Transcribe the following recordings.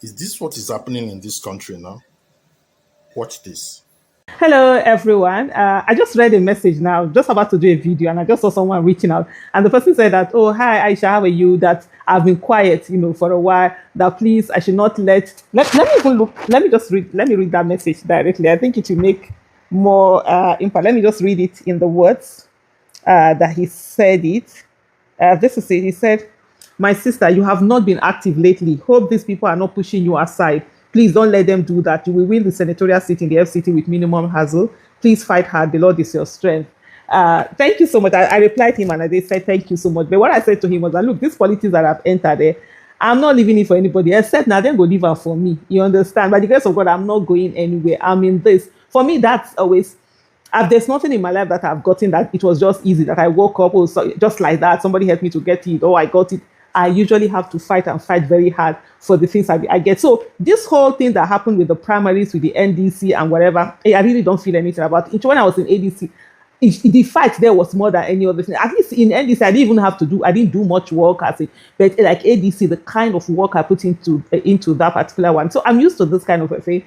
Is this what is happening in this country now? Watch this. Hello, everyone. I just read a message now, just about to do a video, and I just saw someone reaching out. And the person said that, "Oh, hi, Aisha, how are you? That I've been quiet, for a while. That please, I should not let me even look. Let me just read. Let me read that message directly. I think it will make more impact. Let me just read it in the words that he said it. This is it. He said, "My sister, you have not been active lately. Hope these people are not pushing you aside. Please don't let them do that. You will win the senatorial seat in the FCT with minimum hassle. Please fight hard. The Lord is your strength." Thank you so much. I replied to him and I did say thank you so much. But what I said to him was that, look, these politics that I've entered there, I'm not leaving it for anybody except now then go leave her for me. You understand? By the grace of God, I'm not going anywhere. I'm in this. For me, that's always there's nothing in my life that I've gotten that it was just easy, that I woke up, oh, so, just like that, somebody helped me to get it, oh, I got it. I usually have to fight and fight very hard for the things I get. So this whole thing that happened with the primaries, with the NDC and whatever, I really don't feel anything about it. When I was in ADC, the fight there was more than any other thing. At least in NDC, I didn't do much work as it, but like ADC, the kind of work I put into that particular one. So I'm used to this kind of a thing.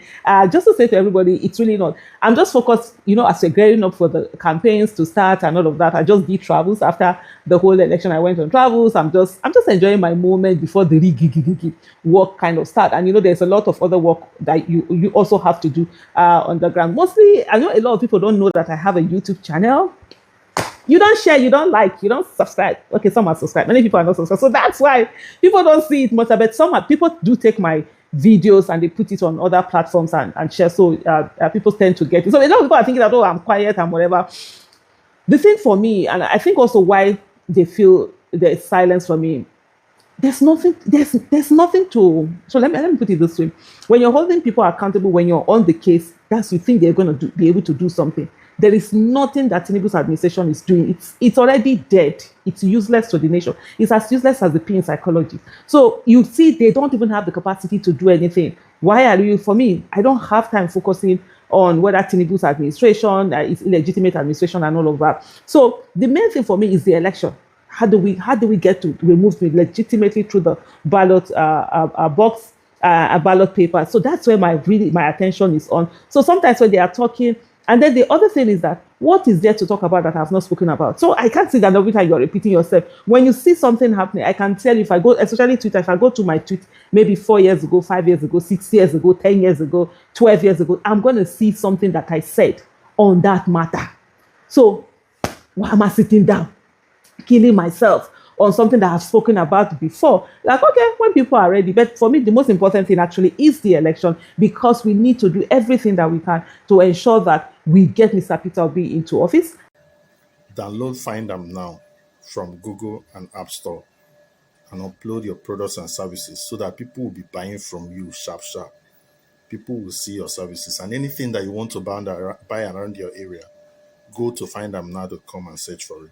Just to say to everybody, it's really not. I'm just focused, as we're gearing up for the campaigns to start and all of that. I just did travels after the whole election. I went on travels. I'm just enjoying my moment before the work kind of start. And there's a lot of other work that you also have to do on the ground. Mostly, I know a lot of people don't know that I have a YouTube channel. You don't share, you don't like, you don't subscribe. Okay, some are subscribed. Many people are not subscribed. So that's why people don't see it much. But people do take my videos and they put it on other platforms and share. So people tend to get it. So a lot of people are thinking that, oh, I'm quiet and whatever. The thing for me, and I think also why they feel there's silence for me, there's nothing to. So let me put it this way: when you're holding people accountable, when you're on the case, that's you think they're going to be able to do something. There is nothing that Tinubu's administration is doing. It's already dead. It's useless to the nation. It's as useless as the P in psychology. So you see, they don't even have the capacity to do anything. Why are you? For me, I don't have time focusing on whether Tinubu's administration is illegitimate administration and all of that. So the main thing for me is the election. How do we get to remove me legitimately through the ballot box, a ballot paper? So that's where my attention is on. So sometimes when they are talking, and then the other thing is that what is there to talk about that I've not spoken about? So I can't see that every time you're repeating yourself. When you see something happening, I can tell you, if I go, especially Twitter, if I go to my tweet maybe 4 years ago, 5 years ago, 6 years ago, 10 years ago, 12 years ago, I'm going to see something that I said on that matter. So why am I sitting down, killing myself on something that I've spoken about before? Like, okay, when people are ready. But for me, the most important thing actually is the election, because we need to do everything that we can to ensure that we get Mr. Peter Obi into office. Download Find Them now from Google and App Store and upload your products and services so that people will be buying from you sharp. People will see your services, and anything that you want to buy around your area, go to findamnow.com and search for it.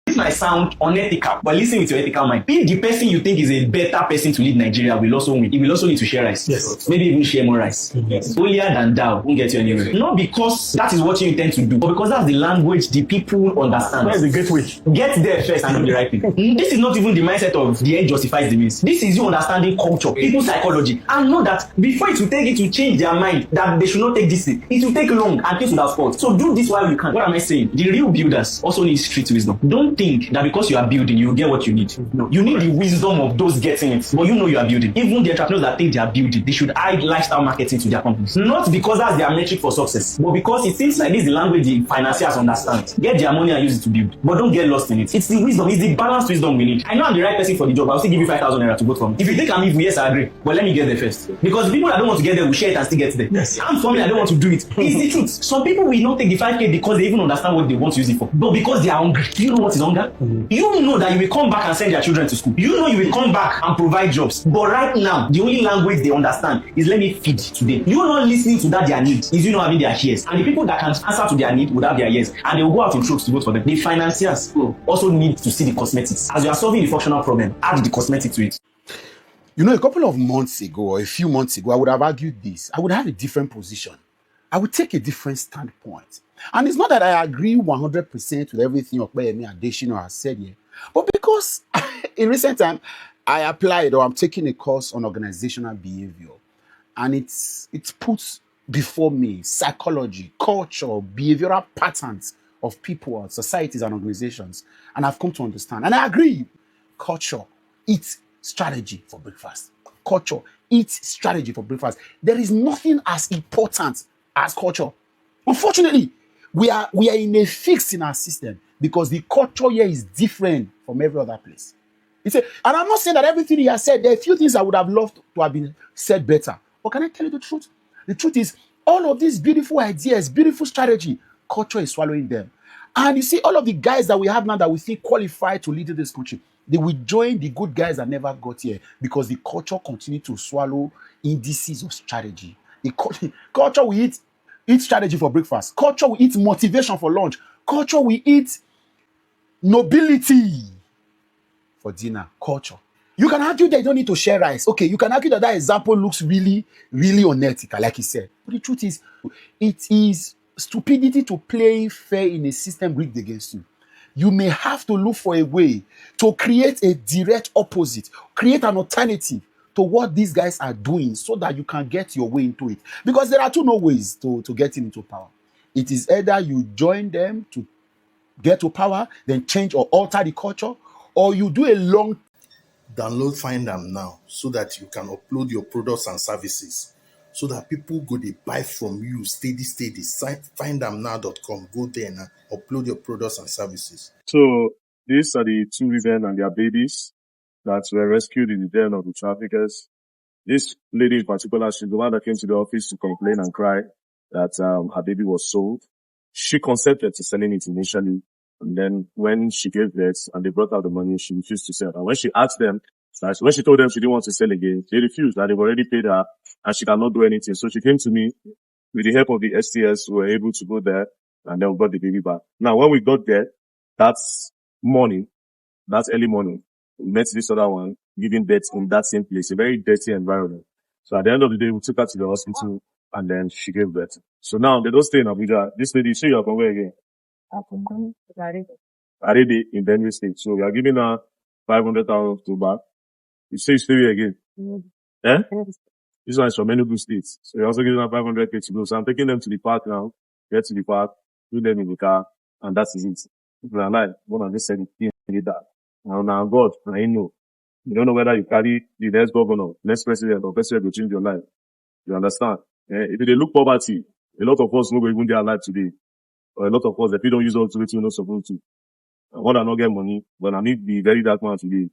This might sound unethical, but listen with your ethical mind. If the person you think is a better person to lead Nigeria will also win, he will also need to share rice. Yes. Maybe even share more rice. Yes. Holier than thou won't get you anywhere. Not because that is what you intend to do, but because that's the language the people understand. Where is the gateway? Get there first and do the right thing. This is not even the mindset of the end justifies the means. This is you understanding culture, people's psychology, and know that before it will take it to change their mind that they should not take this thing, it will take long and things will have fault. So do this while you can. What am I saying? The real builders also need street wisdom. Don't think that because you are building, you will get what you need. No, you need the wisdom of those getting it. But you know you are building. Even the entrepreneurs that think they are building, they should add lifestyle marketing to their companies. Not because that's their metric for success, but because it seems like this is the language the financiers understand. Get their money and use it to build. But don't get lost in it. It's the wisdom, it's the balanced wisdom we need. I know I'm the right person for the job. I'll still give you 5,000 naira to vote for me. If you think I'm evil, yes, I agree. But let me get there first. Because the people that don't want to get there will share it and still get there. Yes. I'm for me, I don't want to do it. It's the truth. Some people will not take the 5K because they even understand what they want to use it for. But because they are hungry. Do you know what is hunger? You know that you will come back and send their children to school. You know you will come back and provide jobs. But right now, the only language they understand is let me feed today. You not listening to that their need is you not having their ears. And the people that can answer to their need would have their ears. And they will go out in troops to vote for them. The financiers also need to see the cosmetics. As you are solving the functional problem, add the cosmetic to it. A couple of months ago or a few months ago, I would have argued this. I would have a different position. I would take a different standpoint. And it's not that I agree 100% with everything Okpeyemi Adesina has said here, but because in recent time, I applied, or I'm taking a course on organizational behavior, and it's put before me psychology, culture, behavioral patterns of people, societies, and organizations, and I've come to understand. And I agree, culture eats strategy for breakfast. Culture eats strategy for breakfast. There is nothing as important as culture. Unfortunately, we are in a fix in our system because the culture here is different from every other place. He said, and I'm not saying that everything he has said, there are a few things I would have loved to have been said better. But can I tell you the truth? The truth is, all of these beautiful ideas, beautiful strategy, culture is swallowing them. And you see, all of the guys that we have now that we think qualified to lead this country, they will join the good guys that never got here because the culture continue to swallow indices of strategy. The culture will eat strategy for breakfast. Culture will eat motivation for lunch. Culture will eat nobility for dinner. Culture. You can argue that you don't need to share rice. Okay, you can argue that that example looks really, really unethical, like he said. But the truth is, it is stupidity to play fair in a system rigged against you. You may have to look for a way to create a direct opposite, create an alternative to what these guys are doing so that you can get your way into it. Because there are two no ways to getting into power. It is either you join them to get to power, then change or alter the culture, or you do a long Download Find Am now so that you can upload your products and services so that people go they buy from you steady. Findamnow.com. Go there now, upload your products and services. So these are the two women and their babies that were rescued in the den of the traffickers. This lady in particular, she's the one that came to the office to complain and cry that her baby was sold. She consented to selling it initially, and then when she gave birth and they brought out the money, she refused to sell. And when she asked them, when she told them she didn't want to sell again, they refused, and they've already paid her and she cannot do anything. So she came to me with the help of the STS. We were able to go there and then we got the baby back. Now, when we got there, that's morning, that's early morning, we met this other one giving birth in that same place, a very dirty environment. So at the end of the day, we took her to the hospital and then she gave birth. So now they don't stay in Abuja. This lady, she you are from where again? Arede in Benue State. So we are giving her 500,000 to back. You say you stay here again? Eh? This one is from Enugu State. So we're also giving her 500K to go. So I'm taking them to the park now, get to the park, put them in the car, and that is it. People are like, one of them said it, did that. Now God, I know. You don't know whether you carry the next governor, next president, or president will change your life. You understand? If they look poverty, a lot of us no even their alive today. Or a lot of us, if we don't use all to it, we're not supposed to. I want to not get money, but I need to be very dark man today.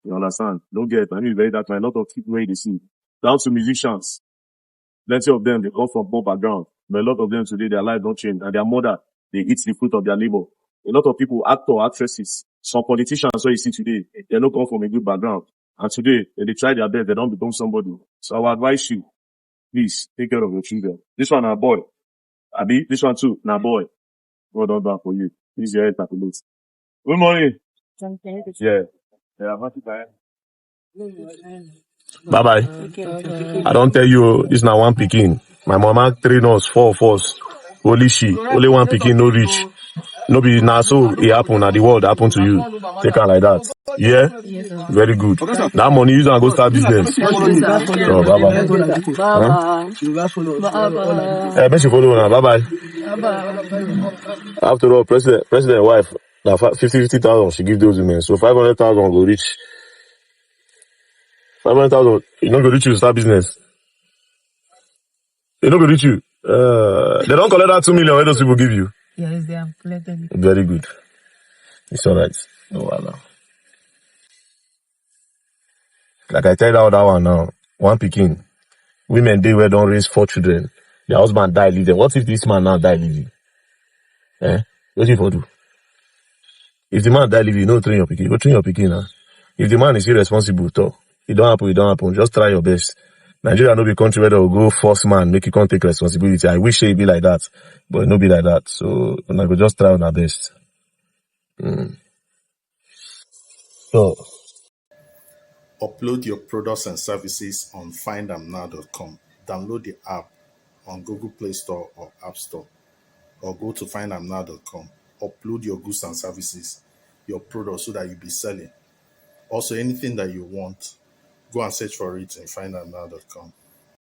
You understand? Don't get, I need to be very dark man. A lot of people where they see. Down to musicians. Plenty of them, they come from poor background. But a lot of them today, their life don't change. And their mother, they eat the fruit of their labor. A lot of people, actor, actresses, some politicians, what you see today, they don't come from a good background. And today, they try their best, they don't become somebody. So I will advise you, please, take care of your children. This one, a boy. Abi, this one too, na boy. God don't do for you. This is your head calculate. Good morning. Yeah. Yeah, I'm happy by Bye bye. I don't tell you, this now one picking. My mama train us, 4 of us. Only she, only one picking, no reach. No be now so it happen, now the world happen to you. Take her like that. Yeah? Very good. That money use and go start business. So, bye bye. Hey, make you follow now. Bye bye. After all, president wife, 50,000 she give those women. So 500,000 go reach. 500,000, you not go reach you to start business. You not go reach you. They don't collect that 2 million where those people give you. Yes, they have collected it. Very good. It's alright. No wahala. Like I tell you that one now, one pikin. Women they where don't raise 4 children. Their husband die, leave them. What if this man now die, leave you? What if you do? If the man die, leave you, no train your pikin. Go train your pikin now. If the man is irresponsible, talk. It don't happen. Just try your best. Nigeria no be country where they will go force man, make you can't take responsibility. I wish it be like that, but it no be like that. So I go just try on our best. So Upload your products and services on findamnow.com. Download the app on Google Play Store or App Store, or go to findamnow.com. Upload your goods and services, your products, so that you'll be selling. Also, anything that you want, go and search for it in findamnow.com.